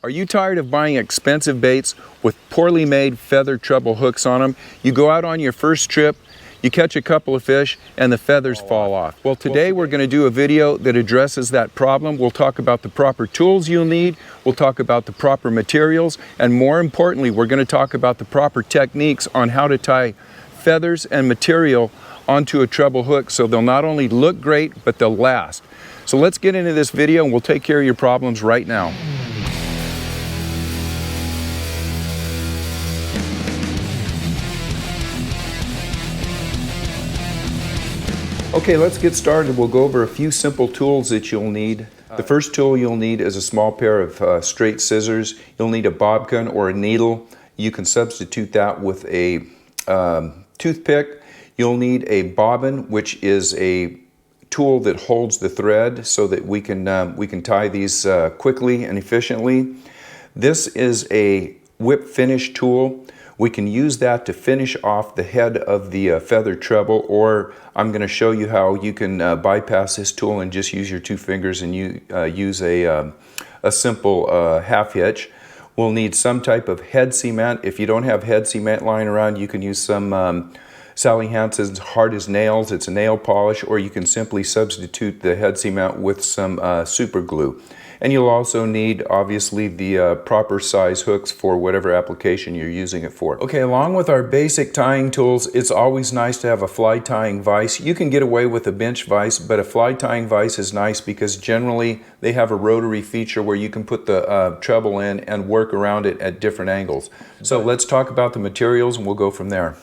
Are you tired of buying expensive baits with poorly made feather treble hooks on them? You go out on your first trip, you catch a couple of fish, and the feathers fall off. Well, today we're going to do a video that addresses that problem. We'll talk about the proper tools you'll need, we'll talk about the proper materials, and more importantly, we're going to talk about the proper techniques on how to tie feathers and material onto a treble hook so they'll not only look great, but they'll last. So let's get into this video and we'll take care of your problems right now. Okay, let's get started. We'll go over a few simple tools that you'll need. The first tool you'll need is a small pair of straight scissors. You'll need a bob gun or a needle. You can substitute that with a toothpick. You'll need a bobbin, which is a tool that holds the thread so that we can tie these quickly and efficiently. This is a whip finish tool. We can use that to finish off the head of the feather treble, or I'm going to show you how you can bypass this tool and just use your two fingers and use a simple half hitch. We'll need some type of head cement. If you don't have head cement lying around, you can use some Sally Hansen's Hard as Nails. It's a nail polish, or you can simply substitute the head cement with some super glue. And you'll also need, obviously, the proper size hooks for whatever application you're using it for. Okay, along with our basic tying tools, it's always nice to have a fly tying vise. You can get away with a bench vise, but a fly tying vise is nice because generally they have a rotary feature where you can put the treble in and work around it at different angles. So let's talk about the materials and we'll go from there.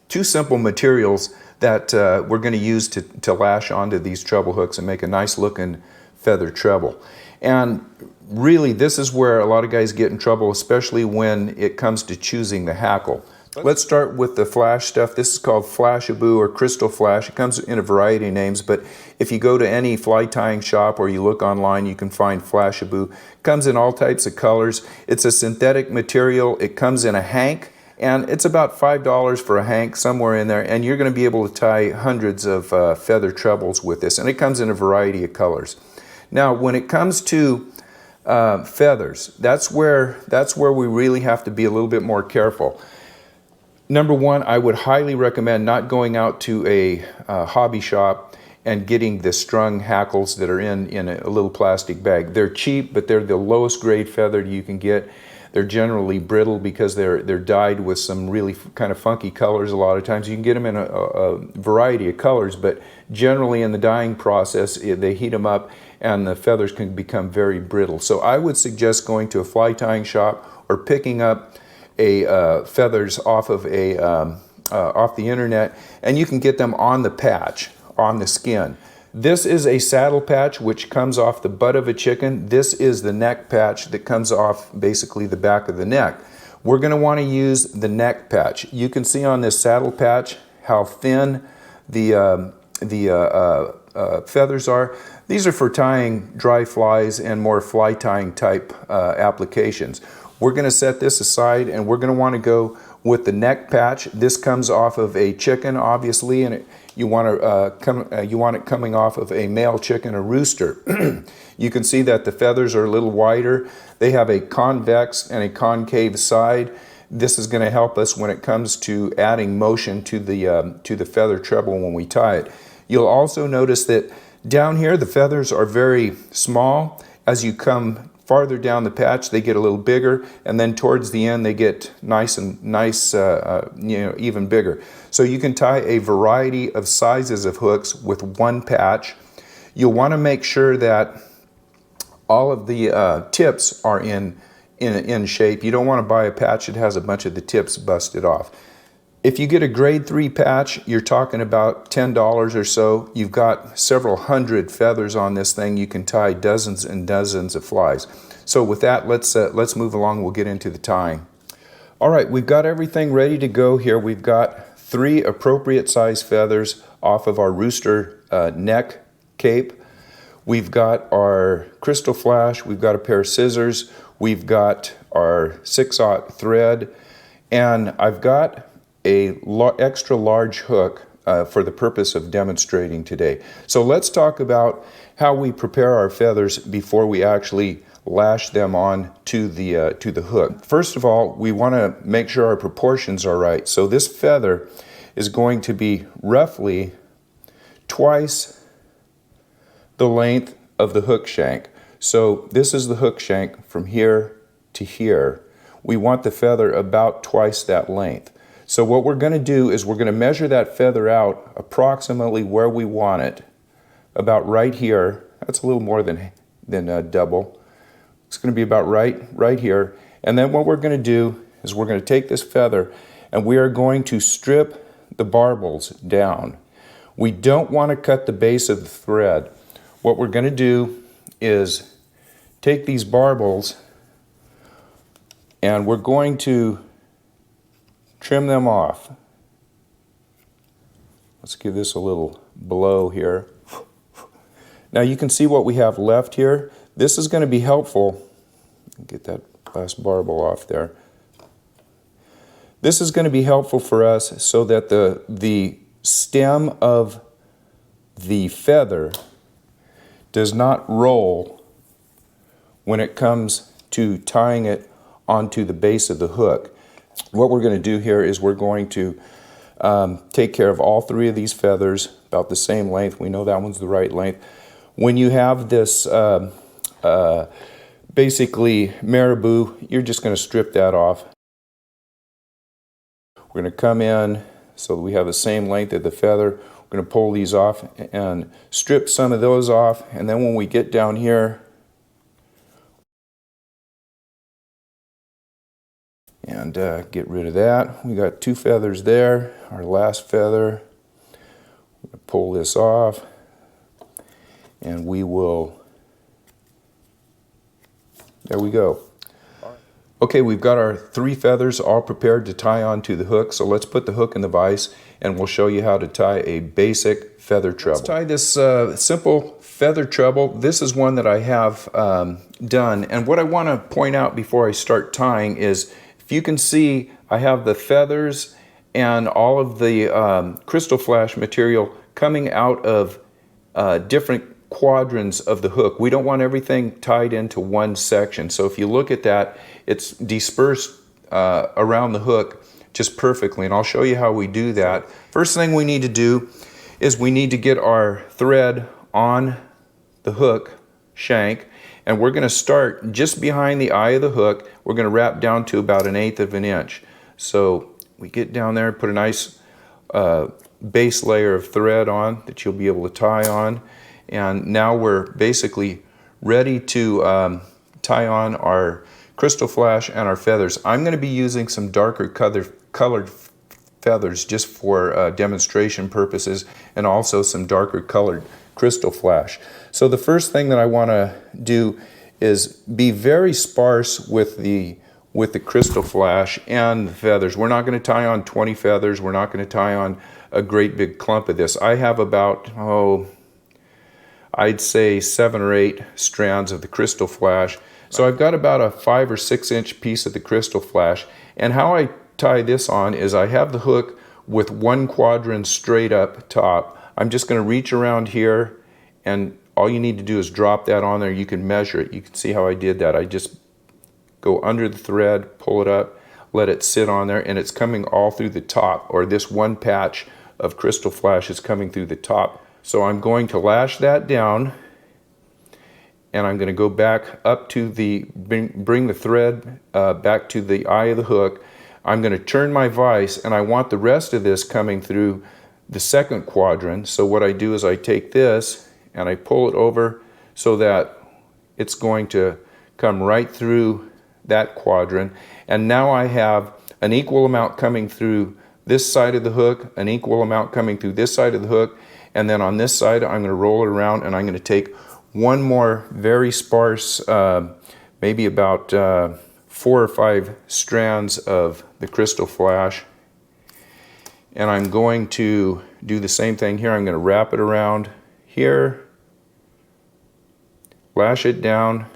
Two simple materials that we're going to use to lash onto these treble hooks and make a nice looking feather treble. And really, this is where a lot of guys get in trouble, especially when it comes to choosing the hackle. Let's start with the flash stuff. This is called Flashabou or Crystal Flash. It comes in a variety of names, but if you go to any fly tying shop or you look online, you can find Flashabou. It comes in all types of colors. It's a synthetic material. It comes in a hank, and it's about $5 for a hank, somewhere in there, and you're going to be able to tie hundreds of feather trebles with this, and it comes in a variety of colors. Now, when it comes to feathers, that's where we really have to be a little bit more careful. Number one, I would highly recommend not going out to a hobby shop and getting the strung hackles that are in a little plastic bag. They're cheap, but they're the lowest grade feather you can get. They're generally brittle because they're dyed with some really kind of funky colors a lot of times. You can get them in a variety of colors, but generally in the dyeing process, they heat them up and the feathers can become very brittle. So I would suggest going to a fly tying shop or picking up feathers off of off the internet, and you can get them on the patch, on the skin. This is a saddle patch which comes off the butt of a chicken. This is the neck patch that comes off basically the back of the neck. We're going to want to use the neck patch. You can see on this saddle patch how thin the feathers are. These are for tying dry flies and more fly tying type applications. We're going to set this aside and we're going to want to go with the neck patch. This comes off of a chicken, obviously, and you want it coming off of a male chicken, a rooster. You can see that the feathers are a little wider. They have a convex and a concave side. This is going to help us when it comes to adding motion to the feather treble when we tie it. You'll also notice that down here the feathers are very small. As you come farther down the patch, they get a little bigger, and then towards the end they get nice, even bigger. So you can tie a variety of sizes of hooks with one patch. You'll want to make sure that all of the tips are in shape. You don't want to buy a patch that has a bunch of the tips busted off. If you get a grade 3 patch, you're talking about $10 or so. You've got several hundred feathers on this thing. You can tie dozens and dozens of flies. So with that, let's move along. We'll get into the tying. All right, we've got everything ready to go here. We've got 3 appropriate size feathers off of our rooster neck cape. We've got our crystal flash. We've got a pair of scissors. We've got our 6/0 thread, and I've got a extra large hook for the purpose of demonstrating today. So let's talk about how we prepare our feathers before we actually lash them on to the hook. First of all, we want to make sure our proportions are right. So this feather is going to be roughly twice the length of the hook shank. So this is the hook shank from here to here. We want the feather about twice that length. So what we're going to do is we're going to measure that feather out approximately where we want it, about right here. That's a little more than double. It's going to be about right here. And then what we're going to do is we're going to take this feather and we are going to strip the barbels down. We don't want to cut the base of the thread. What we're going to do is take these barbels and we're going to trim them off. Let's give this a little blow here. Now you can see what we have left here. This is going to be helpful. Get that last barbel off there. This is going to be helpful for us so that the stem of the feather does not roll when it comes to tying it onto the base of the hook. What we're going to do here is we're going to take care of all three of these feathers about the same length. We know that one's the right length. When you have this basically marabou, you're just going to strip that off. We're going to come in so that we have the same length of the feather. We're going to pull these off and strip some of those off, and then when we get down here and get rid of that, we got two feathers there. Our last feather, we're going to pull this off, and we will, there we go. Okay, we've got our three feathers all prepared to tie onto the hook, so let's put the hook in the vise and we'll show you how to tie a basic feather treble. Let's tie this simple feather treble. This is one that I have done, and what I want to point out before I start tying is, if you can see, I have the feathers and all of the crystal flash material coming out of different quadrants of the hook. We don't want everything tied into one section. So if you look at that, it's dispersed around the hook just perfectly, and I'll show you how we do that. First thing we need to do is we need to get our thread on the hook shank, and we're going to start just behind the eye of the hook. We're going to wrap down to about 1/8 of an inch. So we get down there, put a nice base layer of thread on that you'll be able to tie on, and now we're basically ready to tie on our crystal flash and our feathers. I'm going to be using some darker colored feathers just for demonstration purposes, and also some darker colored crystal flash. So the first thing that I want to do is be very sparse with the crystal flash and the feathers. We're not going to tie on 20 feathers. We're not going to tie on a great big clump of this. I have about, I'd say 7 or 8 strands of the crystal flash. So I've got about a 5 or 6 inch piece of the crystal flash. And how I tie this on is I have the hook with one quadrant straight up top. I'm just going to reach around here, and all you need to do is drop that on there. You can measure it. You can see how I did that. I just go under the thread, pull it up, let it sit on there, and it's coming all through the top, or this one patch of crystal flash is coming through the top. So I'm going to lash that down, and I'm going to go back up to bring the thread back to the eye of the hook. I'm going to turn my vise, and I want the rest of this coming through the second quadrant. So what I do is I take this and I pull it over so that it's going to come right through that quadrant. And now I have an equal amount coming through this side of the hook, an equal amount coming through this side of the hook, and then on this side I'm going to roll it around, and I'm going to take one more very sparse, maybe about 4 or 5 strands of the crystal flash, and I'm going to do the same thing here. I'm going to wrap it around here, lash it down,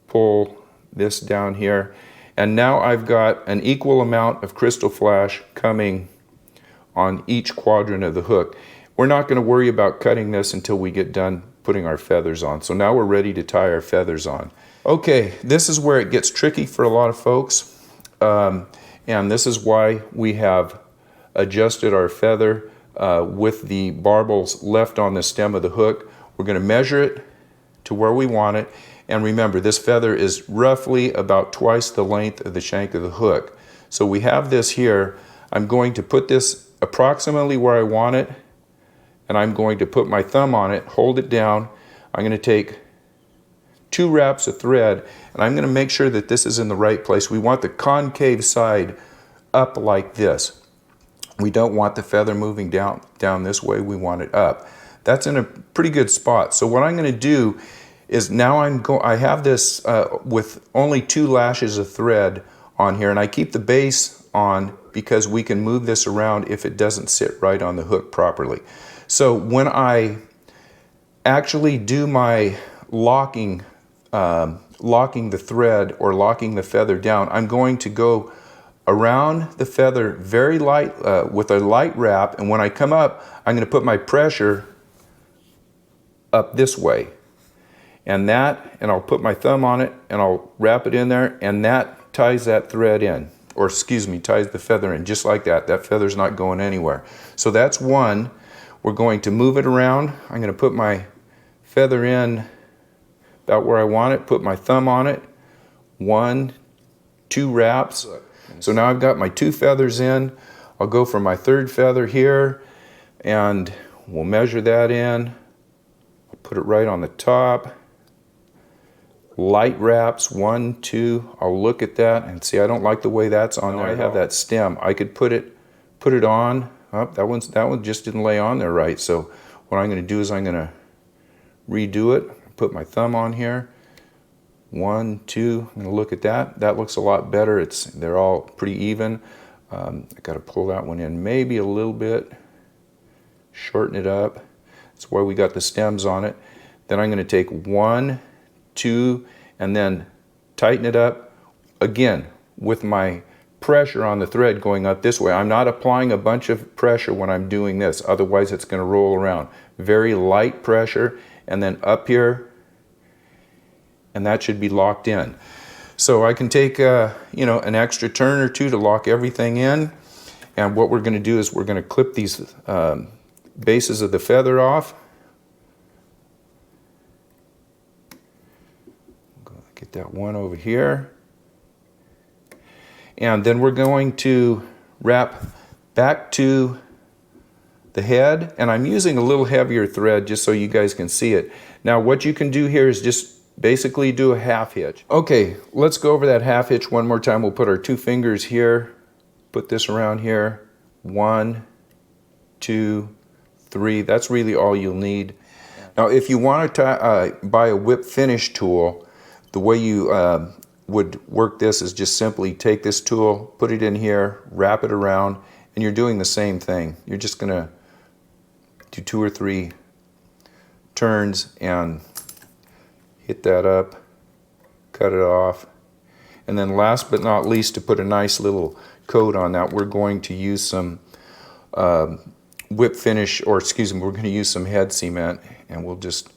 pull this down here, and now I've got an equal amount of crystal flash coming on each quadrant of the hook. We're not going to worry about cutting this until we get done putting our feathers on. So now we're ready to tie our feathers on. Okay, this is where it gets tricky for a lot of folks. And this is why we have adjusted our feather with the barbels left on the stem of the hook. We're going to measure it to where we want it. And remember, this feather is roughly about twice the length of the shank of the hook. So we have this here. I'm going to put this approximately where I want it, and I'm going to put my thumb on it, hold it down. I'm going to take 2 wraps of thread, and I'm going to make sure that this is in the right place. We want the concave side up like this. We don't want the feather moving down this way. We want it up. That's in a pretty good spot. So what I'm going to do is now I have this with only 2 lashes of thread on here, and I keep the base on because we can move this around if it doesn't sit right on the hook properly. So when I actually do my locking the thread or locking the feather down, I'm going to go around the feather very light with a light wrap, and when I come up, I'm going to put my pressure up this way. And I'll put my thumb on it and I'll wrap it in there, and that ties that thread in, or excuse me, ties the feather in just like that. That feather's not going anywhere. So that's one. We're going to move it around. I'm going to put my feather in about where I want it, put my thumb on it, 1, 2 wraps. So now I've got my 2 feathers in. I'll go for my 3rd feather here, and we'll measure that in. I'll put it right on the top. Light wraps, 1, 2. I'll look at that and see, I don't like the way that's on there. I have that stem. I could put it on. Oh, that one just didn't lay on there right. So what I'm going to do is I'm going to redo it. Put my thumb on here. 1, 2. I'm going to look at that. That looks a lot better. They're all pretty even. I got to pull that one in maybe a little bit. Shorten it up. That's why we got the stems on it. Then I'm going to take 1, 2, and then tighten it up again with my pressure on the thread going up this way. I'm not applying a bunch of pressure when I'm doing this, otherwise it's going to roll around. Very light pressure, and then up here, and that should be locked in. So I can take an extra turn or 2 to lock everything in, and what we're going to do is we're going to clip these bases of the feather off. Get that one over here. And then we're going to wrap back to the head, and I'm using a little heavier thread just so you guys can see it. Now what you can do here is just basically do a half hitch. Okay, let's go over that half hitch one more time. We'll put our 2 fingers here, put this around here. 1, 2, 3. That's really all you'll need. Now if you want to buy a whip finish tool, the way you would work this is just simply take this tool, put it in here, wrap it around, and you're doing the same thing. You're just going to do 2 or 3 turns and hit that up, cut it off. And then last but not least, to put a nice little coat on that, we're going to use some whip finish, or excuse me, we're going to use some head cement, and we'll just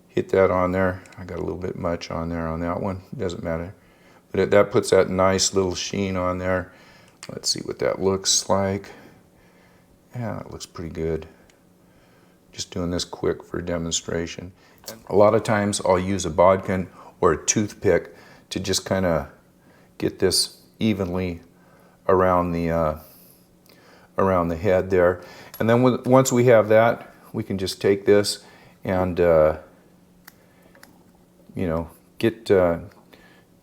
hit that on there. I got a little bit much on there on that one. Doesn't matter. But that puts that nice little sheen on there. Let's see what that looks like. Yeah, it looks pretty good. Just doing this quick for demonstration. A lot of times I'll use a bodkin or a toothpick to just kind of get this evenly around the head there. And then once we have that, we can just take this and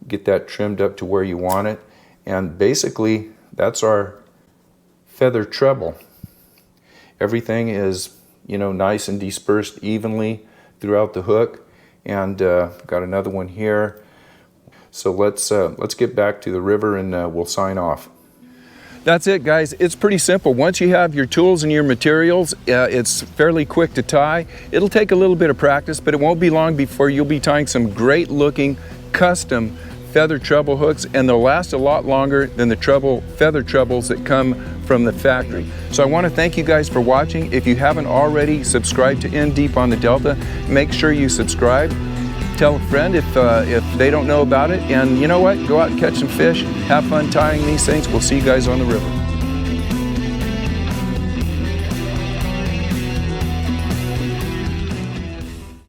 get that trimmed up to where you want it. And basically that's our feather treble. Everything is nice and dispersed evenly throughout the hook, and got another one here. So let's get back to the river, and we'll sign off. That's it, guys. It's pretty simple. Once you have your tools and your materials, it's fairly quick to tie. It'll take a little bit of practice, but it won't be long before you'll be tying some great looking custom feather treble hooks, and they'll last a lot longer than the feather trebles that come from the factory. So I want to thank you guys for watching. If you haven't already subscribed to In Deep on the Delta, make sure you subscribe. Tell a friend if they don't know about it. And you know what? Go out and catch some fish. Have fun tying these things. We'll see you guys on the river.